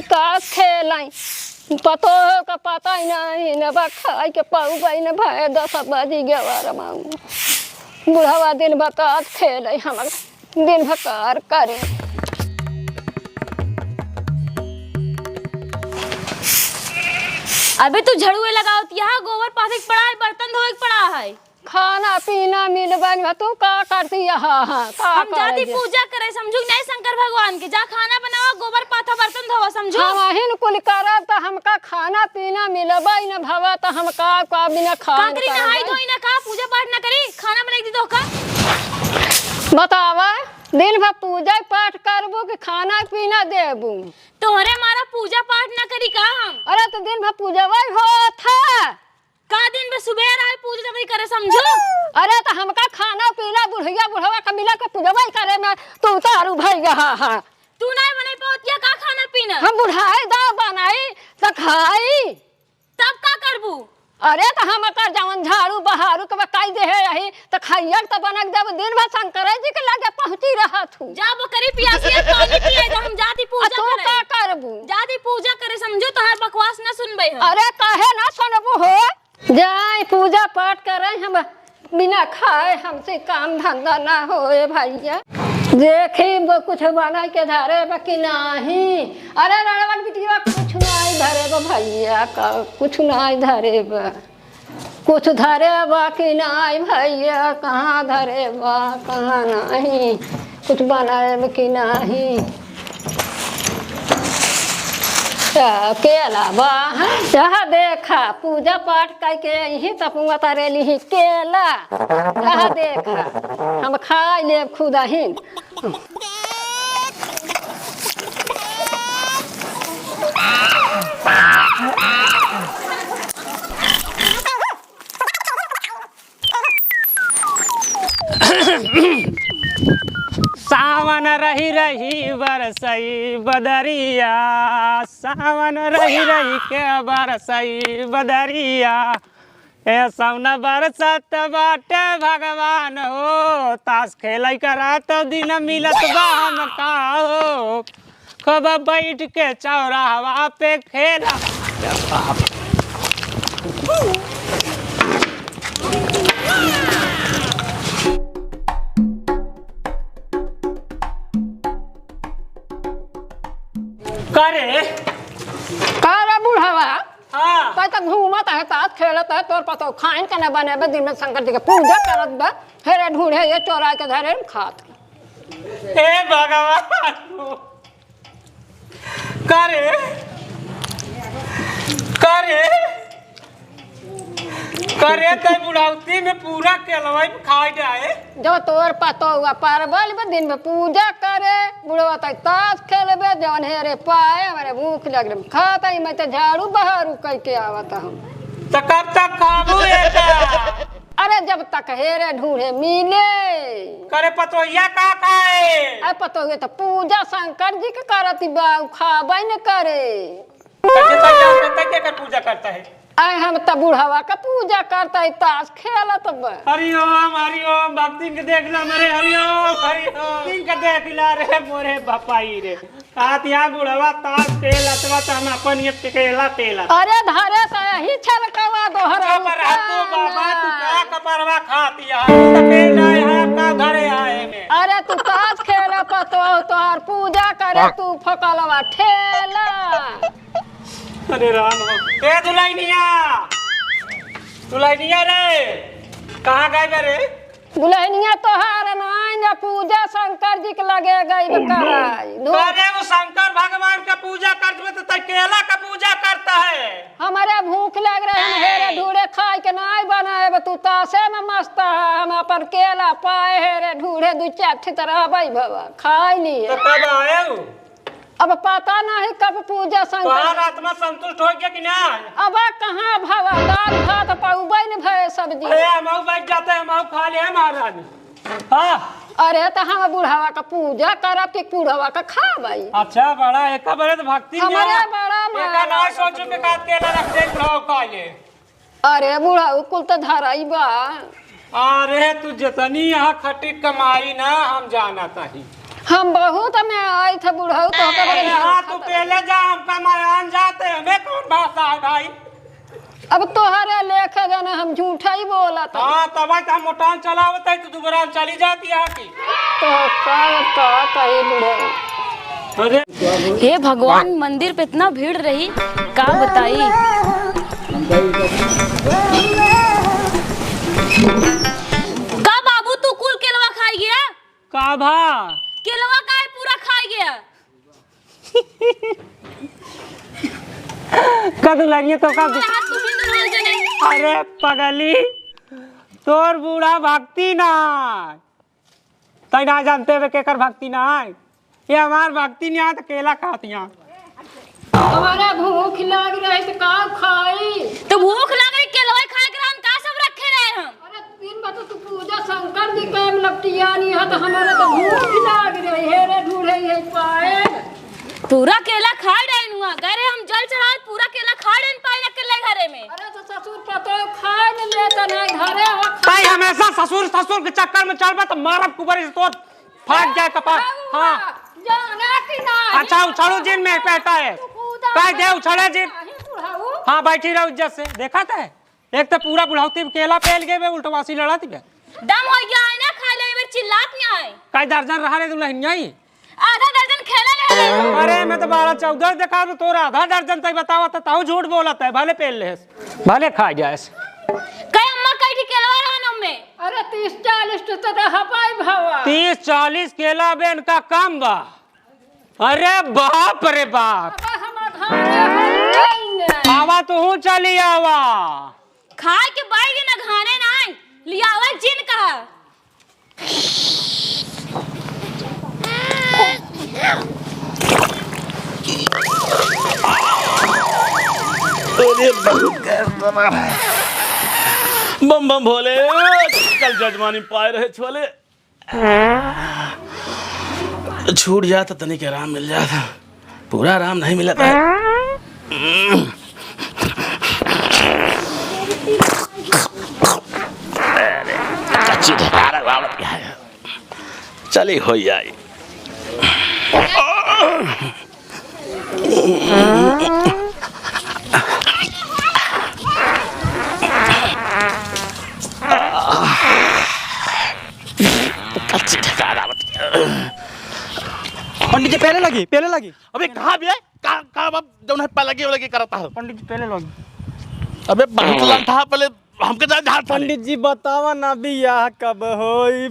का खेलाई पतो हो का पता ही नहीं न बा खाई के पाऊ गई न भाई 10 बजी गवार माऊ बुढ़ावा दिन भर खेल हम दिन भकार करे। अबे तू झाड़ू लगाओ यहाँ गोबर पाथे के पड़ा है, बर्तन धोए के पड़ा है, खाना पीना मिलबा तू का करती यहाँ हम जाती पूजा करे समझू नहीं शंकर भगवान के जा खाना बनावा गोबर पाथा बर्तन धोवा समझू हम कुल करब त हमका खाना पीना मिलबा न भवा त हम का बिना खा काकरी नहाई धोई ना का पूजा पाठ ना करी खाना बनाई दी तो का बतावा दिन भर पूजा पाठ करबो कि खाना पीना देबू तोहरे मारा पूजा पाठ ना करी का हम। अरे तो दिन भर पूजा वही होत है का दिन में सुबह आए पूजा नहीं करे समझो। अरे तो हमका खाना पीना बुढ़िया बुढ़वा का मिला के पूजा वही करे में तू तारू भैया हां तू नहीं बने पहुंच का खाना पीना हम बुढ़ाई दा बनाई त खाई तब का करबू। अरे तो हम कर जवन झाड़ू बहारू के बकाई दे है यही तो खाइयर तो बनक देब दिन भर शंकर जी के लगे पहुंची रहा तू जा बकरी पियासी है पानी पिए जा हम जाती पूजा तू करे का करबू जाती पूजा करे समझो तोहार बकवास ना सुनबे हम। अरे काहे ना सुनबू हो जाए पूजा पाठ करे हम बिना खाए हमसे काम धंधा ना होए भैया देखी वो कुछ बना के धरे बाकी नहीं। अरे रणवन बिटिया कुछ नहीं धरे बा भैया का कुछ नहीं धरे बा कुछ धरे बाकी नहीं भैया कहाँ धरे बा कहाँ नहीं कुछ बनाए बाकी नहीं के अलावा जहाँ देखा पूजा पाठ करके यही तपुआ तरेली ही केला जहाँ देखा हम खा ले खुदा ही सावन रही रही बरसई बदरिया सावन रही रही के बरसई बदरिया ए सौना बरसत बाटे भगवान हो ताश खेल करा तो दिन मिलत बा हमका हो खूब बैठ के चौराहा पे खेला। करे कारा बुढ़ावा हाँ कहता घूमत है तात खेलत है तोर पतो खाइन के न बने दिन में शंकर जी के पूजा करत बा हेरे ढूंढे ये चोरा के धरे खात हे भगवान करे करे करे ते बुढ़ावती में पूरा केलवाई खाई जाए जो तोर पतो हुआ परबल में दिन में पूजा करे बुढ़वा तक ताश खेलबे जवन हेरे पाए हमारे भूख लग रही खाता ही मैं तो झाड़ू बहारू कह के आवता हम तो कब तक खाबू एटा अरे जब तक हेरे ढूंढे मिले करे पतोहिया का खाए अरे पतो हुए तो पूजा शंकर जी के करती बा खाबे न करे कैसे पूजा करता है आए हम तब बुढ़ावा का पूजा करता है ताश खेलत बा हरिओम भक्ति के देखला मरे हरिओम दिन के देखला रे मोरे बापाई रे कात या बुढ़वा ताश खेलतवा त हम अपन ये केला तेला अरे धारे से ही छलकवा दोहरा पर तू बाबा तू का कपरवा खाती है त पेड़ आए है का घरे आए में अरे तू ताश खेला पतो तोहर पूजा करे तू फकलवा ठेला अरे राम ए दुलाइनिया रे कहाँ गए रे दुल्हनिया तोहार नाइन पूजा शंकर जी के लगे गई कराई अरे वो शंकर भगवान का पूजा करते तो केला का पूजा करता है हमारे भूख लग रहे हैं हेरे ढूढ़े खाए के नहीं बनाए तू तासे में मस्त है हम अपन केला पाए हेरे ढूढ़े दू चार तरह भाई बाबा खाई लिए तो कब आए अब पता नहीं कब पूजा शंकर आत्मा संतुष्ट हो गया कि ना अब कहाँ भवा दाल भात पाउबे न भय सब्जी अरे हम बैठ जाते हैं हम खा ले महाराज हाँ अरे तो हम बुढ़ावा का पूजा करब कि बुढ़ावा का खाबई अच्छा बड़ा एक बड़े तो भक्ति हमारे बड़ा एक ना सोचो के काट के रख दे बुढ़ाओ खा ले अरे बुढ़ाऊ कुल तो धराई बा अरे तू जितनी यहाँ खटी कमाई ना हम जाना ही हम बहुत में आई थे बुढ़ाऊ तो हाँ तू पे पहले जा हमका मयान जाते हमें कौन भाषा है भाई। अब तोहरे लेखे जाना हम झूठा ही बोला था। हाँ तब हम मोटान चलावत है तो दुबरा चली जाती है की। तो का ये बुढ़े। अरे हे भगवान, मंदिर पे इतना भीड़ रही, का बताई। का बाबू तू कुल केलवा खाई गया? का भा केलवा का है पूरा खाई गया? कद लगी तो का। मेरा हाथ तुम ही नहीं जने। अरे पगली तोर बूढ़ा भक्ति ना तै ना जानते हुए केकर भक्ति ना है। ये हमार भक्ति नहीं है तो केला खातियाँ। हमारा भूख लग रही तो का खाई। तो भूख लग रही, केलवा खाए के हम का सब रखे रहे हम। अरे दिन बता तू पूजा शंकर जी के लपटिया नहीं है तो हमारा तो भूख लग रही है रे ढूंढे ये पाए। पूरा केला खा रहे नुआ गरे हम जल चढ़ा पूरा केला खा रहे पाए अकेले घरे में। अरे तो ससुर पतो खाए न लेता नहीं घरे हो ताई हमेशा ससुर ससुर के चक्कर में चलबा तो मारब कुबरी से तोर फाट जाए कपार। हाँ जाना कि नहीं। अच्छा उछाड़ू जिन में पैसा है काय दे उछाड़े जिन। हाँ बैठी रहो इज्जत से। देखा था एक तो पूरा बुढ़ाती केला पेल गए उल्टवासी लड़ाती बे। दम हो गया है ना, खा ले चिल्लात नहीं आए। काय दर्जन रहा रे दुल्हन यही आधा दर्जन खेला ले। अरे मैं तो 12-14 देखा तो तोरा आधा दर्जन तक बतावा तो ताऊ झूठ बोलत है। भले पेल ले भले खा जाए कई अम्मा कई थी केलवा रहन में। अरे 30-40 तो हपाई भावा। 30-40 केला बेन का काम बा। अरे बाप रे बाप। आवा तो हूँ चली आवा खा के बैठ गए ना खाने ना लिया हुआ जिन कहा। बम बम भोले कल जजमानी पाए रहे छोले। छूट जाता तनिक आराम मिल जाता, पूरा आराम नहीं मिला था। चली हो जाए। पंडित जी पहले लगी। अबे कहाँ भी है कहाँ अब जौन है लगी करता है। पंडित जी पहले लगी। अबे बहुत लंठा पहले हमके जा झाड़ पंडित जी बतावा ना बियाह कब होई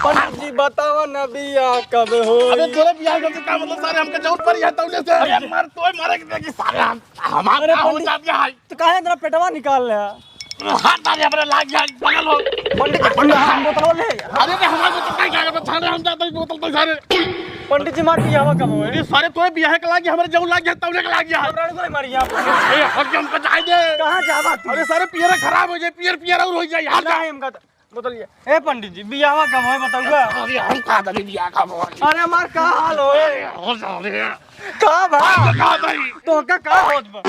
पंडित जी बतावा ना बियाह कब होई। अबे तोरे बियाह का क्या मतलब सारे हमके जरूर पर है तौले से। अरे मार तोय मारे के सारे हमारे हो जाती है तो काहे इतना पेटवा निकाल ले। हाथ आगे अपने लाग गया पागल हो। पंडित हम बोतल ले। अरे रे हमारे को तो क्या करता थाने हम जाते हैं बोतल तो सारे। पंडित जी मार बियाह कब होई। ये सारे तोरे बियाह के लाग गया हमारे जौन लाग गया तौले के लाग गया। रण को मारी आप ए हक हमको जाए दे। कहां जावा तू। अरे सारे पियर खराब हो जाए पियर और हो जाए यार ना हमका बोतल ये। ए पंडित जी बियाह कब होई बताऊगा। अरे हम का दली बियाह का हो। अरे हमार का हाल होए हो जाओ का भा का दई तो का होत बा।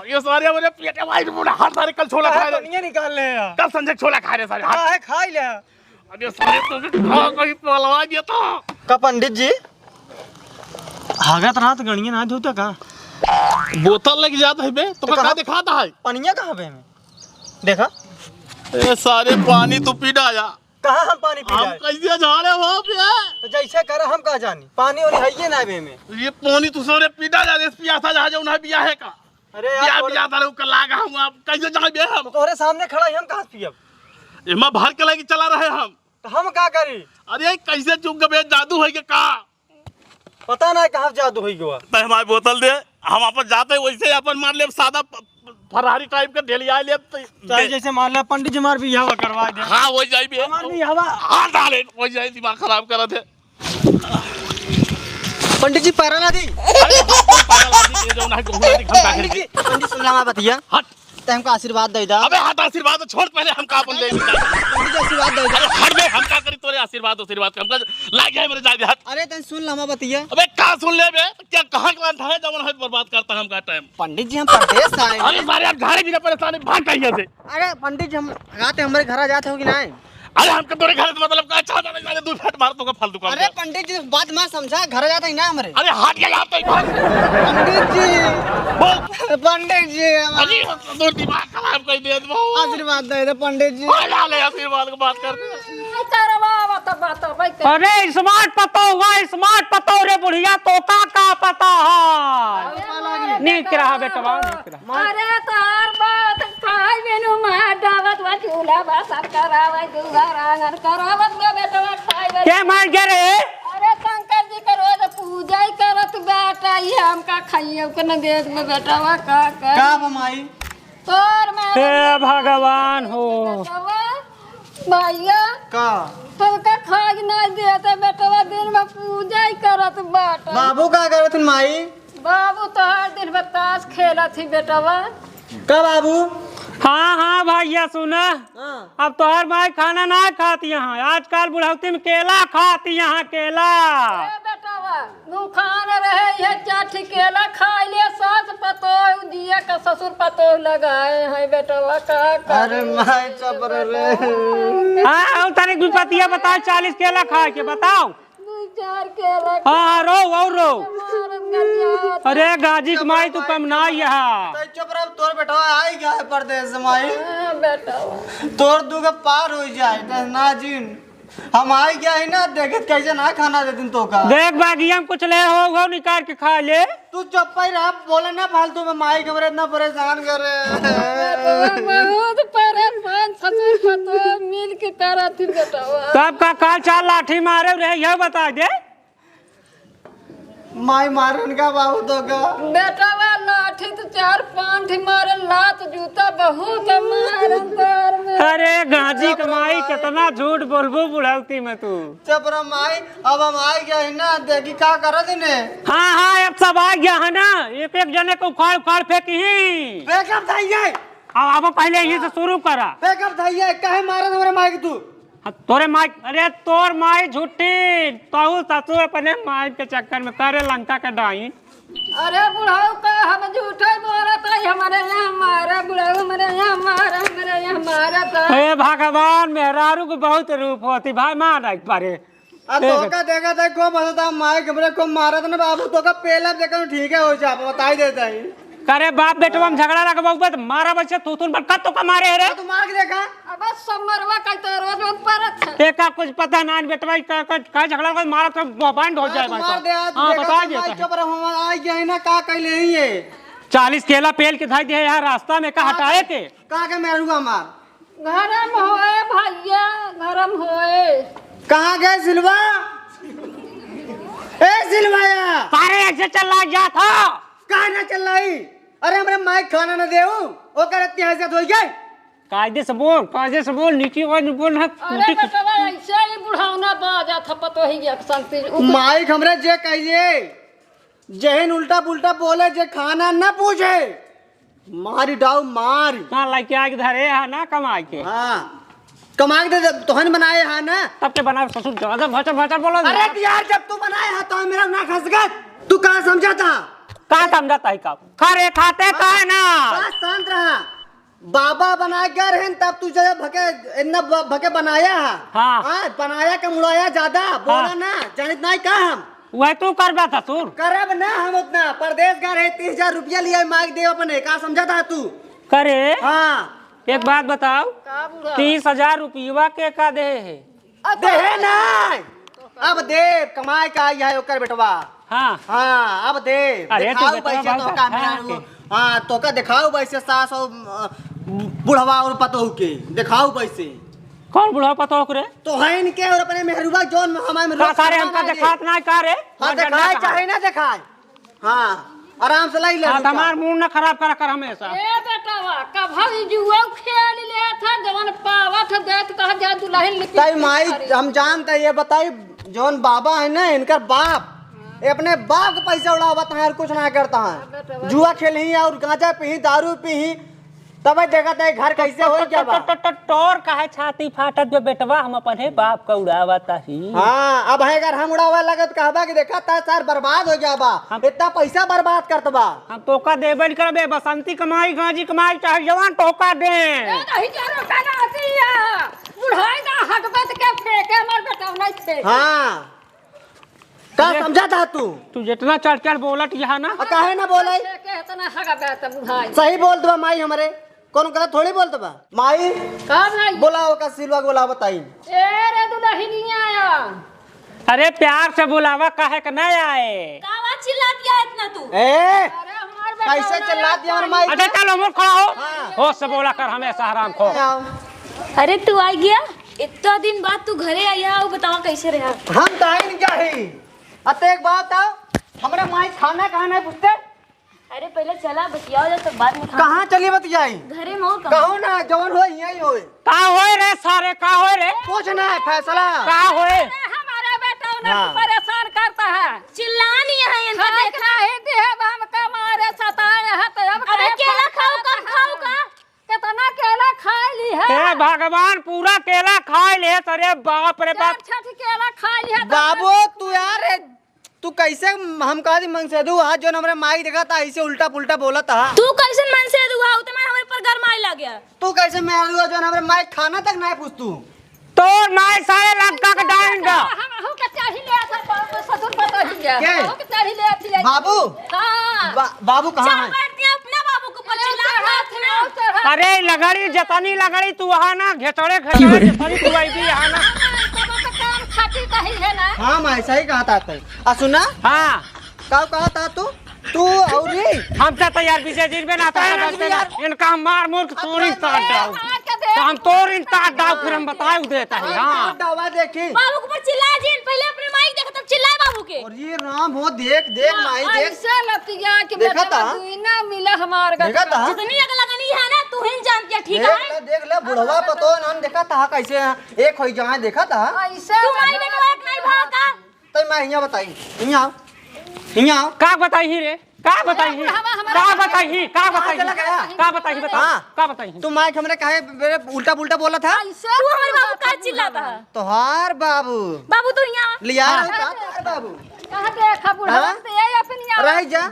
ये सारे मेरे पेट वाइट मुंह हाथ सारे कल छोला खा रहे। दुनिया निकाल ले यार। कल संजय छोला खा रहे सारे हाथ। काहे खाई ले। अरे सारे तो खा कोई पलवा दिया तो का पंडित जी हागत रात गणिया ना धोता का बोतल लग जाता है बे तो का दिखाता है। पनिया कहां पे में देखा। ए सारे पानी तो पी डाया। कहां हम पानी पी हम जाए। कैसे झाड़े हो पे तो जैसे करे हम कहा जानी पानी और है ये ना बे में। ये पानी तो सारे पी डाया इस पियासा जहां जो ना बिया है का। अरे बिया यार बिया तारे का लागा हम आप कैसे जाए बे हम। तोहरे सामने खड़ा ही हम कहां पियब। एमा भर के लगी चला रहे हम। तो हम का करी। अरे कैसे चुप गए जादू है के का पता ना कहां जादू होई गवा। तो हमारी बोतल दे हम अपन जाते वैसे अपन मार ले सादा फरारी टाइप का ढेलिया ले चाहे जैसे मान ला पंडित जी मार भी हवा करवा दे। हाँ हो जाए भी हमार भी हवा हाँ डाले हो जाए दिमाग खराब करा थे। पंडित जी पैरा ना दी। अरे पागल आदमी ये जो ना घूमना दिखा पंडित जी पंडित सुनला बतिया हट ते हमको आशीर्वाद दे दा। अबे हट आशीर्वाद छोड़ पहले हम का अपन ले पंडित जी आशीर्वाद दे दा। अरे हट बे हम का करी तोरे आशीर्वाद हमका लाग जाए मेरे जाए हट। अरे तन सुन लमा बतिया। अबे का सुन ले बे क्या कहां का था जवन है बर्बाद करता है हमका टाइम। पंडित जी हम परदेश आए। अरे सारे आप घरे भी ना परेशानी भाग कहिए से। अरे पंडित जी हम रात हमारे घर आ जाते हो कि नहीं। अरे हमके तोरे घर से मतलब का चाहता नहीं जाने 2 फट मार दूंगा फालतू का। अरे पंडित जी बात मत समझा, घर जाता ही ना हमारे। अरे हट गया यहाँ पे पंडित जी बोल पंडित जी अरे तो दिमाग खराब कर दिया तू। आशीर्वाद दे दे पंडित जी। ला ले आशीर्वाद की बात करते। अरे स्मार्ट पतो हुआ, स्मार्ट पतो रे बुढ़िया, तोता का पता है नीक रहा बेटवा, नीक रहा। अरे तार बात खाई बेनु मार डावत वा चूल्हा बसन करावे दुआर आंगन करावत वा बेटवा खाई बे। के मार गे रे? अरे शंकर जी के रोज पूजा ही करत बेटा, ये हमका खाइए के न देख में बेटवा का बमाई तोर में हे भगवान हो भैया का तुमका खाई नहीं देते बेटवा, दिन में पूजा ही करत बेटा। बाबू का करे तुम माई? बाबू तो हर दिन में ताश खेला थी बेटवा। का बाबू? हाँ हाँ भैया सुना, हाँ। अब तो हर माई खाना ना खाती यहाँ, आजकल बुढ़ौती में केला खाती यहाँ, केला। ए बेटवा दुकान रहे ये चाठी केला खाई ले, सास पतो दिया का ससुर पतो लगाए हैं बेटवा का अरे माई चबर रे। हाँ तनिक विपतिया बताओ, 40 केला खा के बताओ। 2-4 केला हाँ रो और रो। मारत गलिया। अरे गाजी कमाई तू कम ना यहाँ। तो चुप रह, तोर बेटा आई गया है परदेश से माई। हाँ बेटवा तोर दुगे पार हो जाए तो ना जीन, हम आई गया है ना, देखे कैसे ना खाना देती तो का। देख बागी हम कुछ ले हो निकाल के खा ले। तू चुप ही रहा, बोले ना फालतू में, माई कमरे इतना परेशान करे। बहुत परेशान ससुर पतो मिल के करत थी बेटवा। तब का काल चाल लाठी मारे रहे यह बता दे। माई मारन का बाबू तो का बेटवा लाठी तो 4-5 मारे, लात जूता बहुत मारन तार में। अरे गाजी कमाई कितना झूठ बोलबू बुढ़ौती में तू। चुप रह माई, अब हम आई गया है ना, देखी क्या करत ने। हाँ हाँ अब सब आ गया है ना, एक एक जने को उखाड़ उखाड़ फेंकी। बेकअप थाइए, अब पहले यही से शुरू करा। बेकअप थाइए, काहे मारत हमारे माई के तू? तोरे माई, अरे तोर माई झूठी, तू ससुर अपने माई के चक्कर में करे लंका का डाई। अरे बुढ़ाऊ का हम झूठे बोलत है, हमारे यहाँ मारा बुढ़ाऊ, हमारे यहाँ मारा, हमारे यहाँ मारा था। हे भगवान मेहरारू को बहुत रूप होती भाई, मार रख पारे। अब तो का देखा था को बता माई कमरे को मारत ना बाबू, तो का पहला देखा ठीक है हो जा, बता ही देता है। करे बाप बेटवा में झगड़ा लगा बहुत मारा बच्चे तू पर कत तो का मारे रे। तू मार के देखा। अब समरवा का तो रोज में परत है। एका कुछ पता ना बेटवा का झगड़ा लगा मारा तो बॉन्ड हो जाए भाई। मार दे आज, हां बता दे। चुप रह, हम आ गए हैं ना, का कहले हैं ये 40 केला पेल के धाई दे यार रास्ता में का हटाए के का के मेरुआ मार। गरम होए भैया, गरम होए। कहां गए सिलवा? ए सिलवाया सारे ऐसे चला गया था, कहां ना चल रही? अरे हमरे माई खाना न देऊ, ओकर इतनी हैसियत हो गई। कायदे से बोल, कायदे से बोल, नीचे और बोल ना। अरे बेटवा ऐसे ही बुढ़ावना बाजा था पतो ही एक संगति। माई हमरे जे कहिए, जहन उल्टा पुल्टा बोले, जे खाना न पूछे मारी डाउ मारी। ना लेके आके धरे है ना कमाई के। हां कमा के दे, तोहन बनाए है ना, तब के बना ससुर ज्यादा भचर भचर बोलो। अरे यार जब तू बनाए है तो मेरा ना खस गया, तू कहां समझाता? का समझाता है का खरे खाते का है ना। बस शांत रहा, बाबा बना के रहन तब तू जब भके इतना भके बनाया है। हाँ। हां बनाया के मुड़ाया ज्यादा बोला ना, जानित नहीं का हम वह तू करबा ससुर करब ना, हम उतना परदेश का रहे 30,000 रुपया लिया मांग दे अपने, का समझाता तू? करे। हाँ एक बात बताओ, का बुढ़ा 30,000 रुपया के का दे है? दे ना, अब दे कमाई का आई है ओकर बेटवा। हाँ हाँ अब दे अरे तू दिखाओ बेटवा पैसे बात तो का है, मेरा हाँ तो का दिखाओ पैसे, सास और बुढ़वा और पतोह के दिखाओ पैसे। कौन बुढ़ा पतो करे? तो है इनके और अपने मेहरुबा जोन हमारे का सारे हमका दिखात ना करे। हाँ दिखाए चाहे ना दिखाए, हाँ आराम से लाई ले। हाँ हमार मूड ना खराब करा कर हमेशा। ए बेटवा कभी जुआ खेल ले था, जवन पावत देत कहा जा दुल्हन लिपि। ताई माई हम जानते, ये बताई जोन बाबा है ना, इनका बाप ये अपने बाप का पैसा उड़ावत है और कुछ ना करता है, जुआ खेल ही और गांजा पी, दारू पी, तब देखा था घर कैसे हो क्या बा। टोर काहे छाती फाटत बे बेटवा, हम अपने बाप का उड़ावता ही। हाँ अब है अगर हम उड़ावे लगत कहबा कि देखा था सर बर्बाद हो गया बा, इतना पैसा बर्बाद करत बा। हम टोका देबे करबे, बसंती कमाई गांजी कमाई चाहे जवान टोका दे। नहीं जानो का ना आती है। बुढ़ाई ना हटबत के फेंके हमर बेटा नहीं थे हाँ का समझा था तू तू जितना चढ़ बोलत यहाँ ना काहे ना बोले फेंके इतना हगा बेटा बुढ़ाई सही बोल दबा माई हमारे कौन गलत थोड़ी बोल दबा माई का भाई बोलाओ का सिलवा बोला बताई ए रे दुल्हनिया आया अरे प्यार से बुलावा काहे का नहीं आए का आवाज चिल्ला दिया इतना तू? ए अरे हमार बेटा कैसे चिल्ला दिया हमारे माई अच्छा चलो मुँह खड़ा हो होश से बोला कर हमेशा हराम खो आओ। अरे तू आ गया इतना दिन बाद तू घरे आया वो बताओ कैसे रहा? हम तो आई नहीं जाही अते एक बात आओ हमारे माई खाना कहाँ नहीं पूछते अरे पहले चला बतियाओ जा तो बाद में खा। कहाँ चली बतियाई घरे में और कहो ना जवन हो यही हो का होए रे सारे का होए रे कुछ ना है फैसला का होए हमारा बेटा उन्हें हाँ। परेशान करता है चिल्ला नहीं है इनका खाए देखा। नहीं दे हम का मारे सताए है तो अब अबे केला खाओ कम खाओ का? कितना केला खा ली है हे भगवान पूरा केला खा ले अरे बाप रे बाप छठ केला खा ली है बाबू तू यार तू कैसे हम कहा मन से दू आज जो हमारे माई देखा था ऐसे उल्टा पुल्टा बोला था तू कैसे मन से दुआ होते मैं हमारे पर घर माई लग गया। तू कैसे मैं जो हमारे माई खाना तक नहीं पूछ तू तो माय सारे लंका का डालेंगा हम हो के चाही ले था ससुर पता ही गया के? हो के चाही ले थी बाबू हां बाबू कहाँ चल है बैठ दिया अपने बाबू को पर चिल्ला हाथ में। अरे लगड़ी जतनी लगड़ी तू वहाँ ना घेतड़े घेतड़े जतनी तू आई भी यहाँ ना काम खाती कही है ना हाँ मैं ऐसा ही कहा था सुना हाँ कब कहा था तू और हमसे तो यार विजय जी में ना था इनका हम मार मूर्ख तोरी तार डाल तो हम तोर इन तार डाल फिर हम बताए देता है हाँ दवा देखी बाबू को पर चिल्ला जिन पहले अपने माइक देखा तब चिल्लाए बाबू के। और ये राम हो देख देख माई देख ऐसा लतिया कि देखा बेटा था? दुइना मिला हमार देखा था जितनी अगल लगनी है ना तू ही जानती है ठीक है। देख ले बुढ़वा पतो नाम देखा था कैसे एक हो जहाँ देखा था ऐसा तू माई बेटा एक नहीं भागा तो मैं यहाँ बताई यहाँ आओ का बताई रे का बताई का बताई का बताई चला गया? का बताई बता हाँ। का बताई तू माइक हमने कहे मेरे उल्टा पुल्टा बोला था ऐसा तू हमारे बाबू का चिल्लाता है। तोहार बाबू बाबू तू यहाँ लिया रहो का तोहार बाबू कहा देखा बुढ़ा हाँ? तो ये अपनी रह जा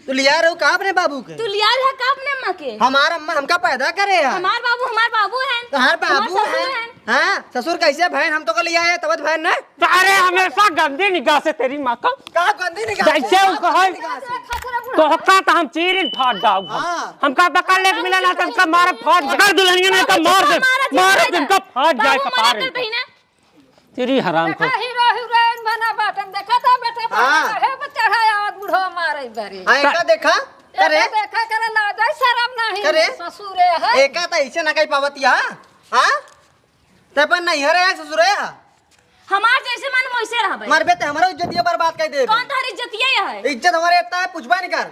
तू लिया रहो का अपने बाबू के तू लिया है का अपने अम्मा के? हमारा अम्मा हमका पैदा करे यार हमार बाबू है तोहार बाबू हमार है ससुर हैं। हाँ ससुर कैसे बहन हम तो को लिया है तबत बहन ना अरे हमेशा गंदी निगाह से तेरी माँ का का गंदी निगाह से? जैसे वो कहे खतरा तो हक्का तो हम चीरिन फाड़ दाऊ हाँ। हमका बकल लेके मिला ना तो हमका मार फाड़ बकल दुल्हनिया ने तो मार दे इनका फाड़ जाए कपार तेरी हराम को हीरो हीरोइन बना बाटन देखा था बेटा हाँ। है चढ़ाया बुढ़ो मारे बरी हाँ एका देखा करे देखा करे ना जाए शर्म नहीं करे? ससुरे है एका तो ऐसे ना कही पावती हाँ तेपन नहीं है रे ससुर हमार जैसे मन वैसे रहा भाई। मार बेटे हमारा इज्जत ये बर्बाद कर दे कौन तारी इज्जत ये है? इज्जत हमारे इतना है पूछबा नहीं कर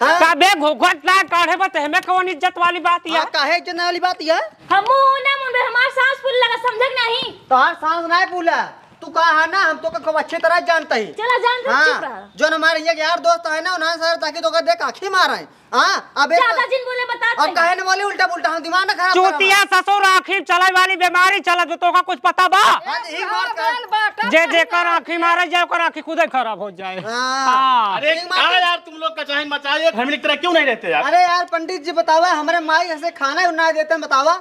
हाँ? का बे घोघट ना काढ़े बत हमें कौन इज्जत वाली बात हाँ, है काहे इज्जत वाली बात ये हम ना मुंबई हमार सांस फूल लगा समझक नहीं। तो हर सांस नहीं भूला तू कहा ना हम तो खूब अच्छी तरह जानते ही चला जान से चुप रहा। हाँ जो हमारे ये यार दोस्त है ना उन्हें सर ताकि तो देख आखी मार है हाँ अब ज्यादा जिन बोले बता और कहे न बोले उल्टा पुल्टा हम दिमाग ना खराब करो। चूतिया ससुर आखिर चले वाली बीमारी चलत तो का कुछ पता बा हाँ, यही बात कर। बाटन जे जेकर आँखी मारे जाए ओकर आँखी खुद खराब हो जाए हाँ। हाँ अरे क्या यार तुम लोग का चाहे मचाए फैमिली की तरह क्यों नहीं रहते यार? अरे यार पंडित जी बतावा हमारे माई ऐसे खाना उन्ना देते हैं बतावा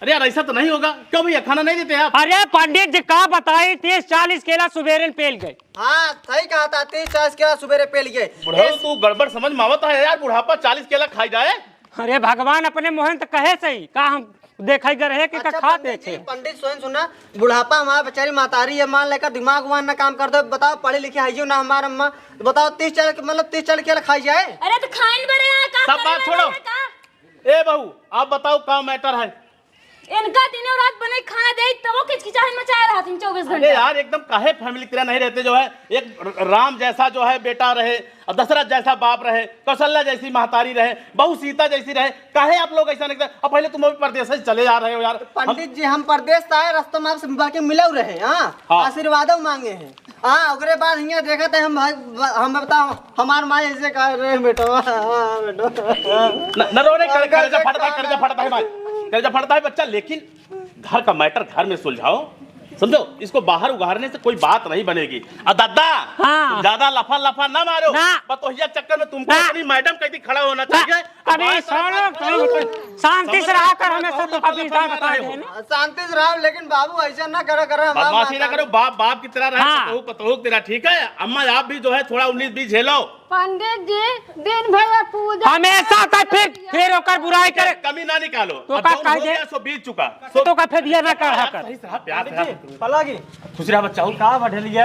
अरे यार ऐसा तो नहीं होगा। क्यों भैया खाना नहीं देते आप? अरे पंडित जी का बताई 30-40 केला सुबेरे पेल गए हाँ सही कहा था 30-40 केला सुबेरे पे लिए बुढ़ाओ तू गड़बड़ समझ में आवता है यार, बुढ़ापा 40 केला खाई जाए। अरे भगवान अपने मोहन तो कहे सही का हम देखा कर रहे कि अच्छा, खा पंडित जी, देखे पंडित स्वयं सुना बुढ़ापा हमारा बेचारी मातारी है मान लेकर दिमाग वान ना काम कर दो बताओ पढ़े लिखे है ना हमारा अम्मा बताओ 30-40 केला खाई जाए अरे तो खाइन बरे यहाँ का सब बात छोड़ो। ए बहू आप बताओ क्या मैटर है? इनका दिन और रात बने खाना दे तब वो किचकिचाहट मचाए रहा 24 अरे घंटे। यार एकदम काहे फैमिली की तरह नहीं रहते जो है, एक राम जैसा जो है बेटा रहे और दशरथ जैसा बाप रहे, कौशल्या जैसी महतारी रहे, बहू सीता जैसी रहे, काहे आप लोग ऐसा नहीं करते? अब पहले तुम अभी परदेश से चले जा रहे हो यार। पंडित जी हम परदेश से आए रास्ते में आपसे बाकी मिले रहे हाँ। आशीर्वाद मांगे हैं हाँ ओकरे बाद यहाँ देखा था हम बताओ हमार माँ ऐसे कह रहे हैं बेटो न रोने कर्जा फटता है भाई, कर्जा फटता है बच्चा, लेकिन घर का मैटर घर में सुलझाओ। समझो, इसको बाहर उगारने से कोई बात नहीं बनेगी। दादा हाँ। ज्यादा लफा लफा ना मारो, ना। बतोहिया चक्कर में तुमको ना। अपनी मैडम कहती खड़ा होना चाहिए। अरे शांति से रहा कर, हमेशा तो अभी बता दे ना। शांति से रहो, लेकिन बाबू ऐसा ना करा करे। बदमाशी ना करो, बाप बाप की तरह रहे, हाँ। पतोहू पतोहू की तरह, ठीक है। अम्मा आप भी जो है थोड़ा 19-20 झेलो। पंडित जी दिन भर पूजा हमेशा का फिर ओकर बुराई करे कमी ना निकालो। तो अब का जौन कह हो दे? गया सो बीत चुका। तो का फिर ये ना कर कर सही से रहा, प्यार से रहा। पलागी खुश रहा बच्चा। का बढ़ लिया।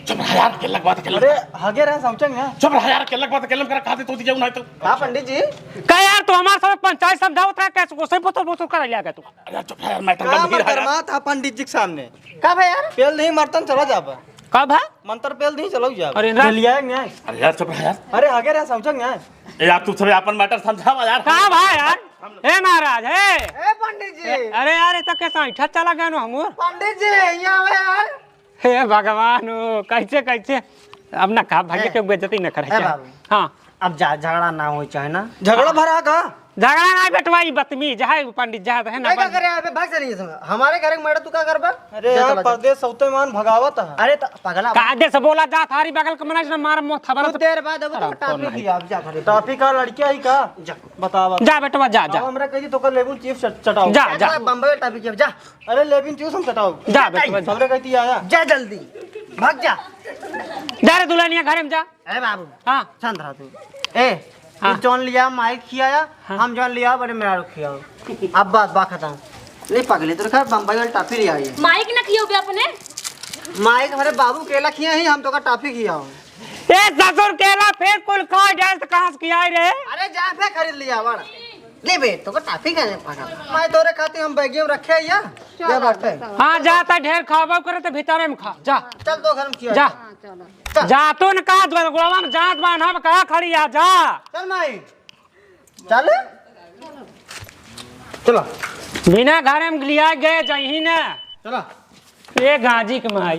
चुप रहा यार, के लग बात के अरे हगे रहे समझेंगे। चुप रहा यार, के लग बात के लग कर खाते तो जाऊं ना तो। हाँ पंडित जी, का यार तो हमारे सब पंचायत समझाओ था कैसे उसे बोतो कर लिया तू। अरे चुप रहा यार, मैटर का गंभीर है यार। मत था पंडित जी के सामने। कब है यार? पेल नहीं मर्तन चला जाब, कब है? मंत्र पेल नहीं चलो जाब। अरे ना। लिया है न्याय। अरे यार चुप रहा यार। अरे हगे रहे समझेंगे। ए यार तू सब अपन मैटर समझावा यार। का भाई यार? हे महाराज हे। ए पंडित जी, अरे यार ये तो कैसा इठा चला गया नो हमूर। पंडित जी यहाँ आवे यार। हे भगवान ओ, कैसे कैसे अब ना का भाग्य के बेइज्जती न करे। बाबू। हां अब झगड़ा ना हो चाहे ना। झगड़ा भरा का झगड़ा ना बेटवाई बदतमीज है पंडित जहां है ना। क्या करे अबे भाग चलिए संग हमारे घर में मैडम तू क्या करबा। अरे यार परदेश सौते मान भगावत है। अरे तो पगला का दे से बोला जा थारी बगल के मना मार मुंह थबरा कुछ देर बाद अब तो टॉपिक दिया अब जा करे। टॉपिक का लड़की आई का बतावा। जा बेटवा जा जा हमरा कही तो कर लेबुल चीफ चटाओ। जा जा बम्बई टॉपिक जा। अरे लेबिन चीफ हम चटाओ। जा बेटवा जा। हमरा कहती आया जा जल्दी भाग जा। जा रे दुल्हनिया घर में जा। ए बाबू हां शांत रह तू। ए तू जॉन लिया माइक खियाया हम जॉन लिया बड़े मेरा खिया। अब बात खत्म। नहीं पगले तो रखा बम्बई वाली टॉफी लिया है। माइक न खियो बे अपने। माइक हमारे बाबू केला खिया ही हम तो का टॉफी खिया हूं। ए ससुर केला फिर कुल खा जाए तो कहां से किया रे। अरे जा फे खरीद लिया बड़ा ले बे तो का टॉफी का पका। मैं तोरे खाते हम बैगियम रखे या जा बैठे। हां जाता ढेर खावा करे तो भीतर में खा जा। चल तो घर में खिया जा जा तू न का गोलवा में जात बांधा कहां खड़ी आ जा। चल माई चल चलो बिना घर में लिया गए जही ना चलो ये गाजी के माई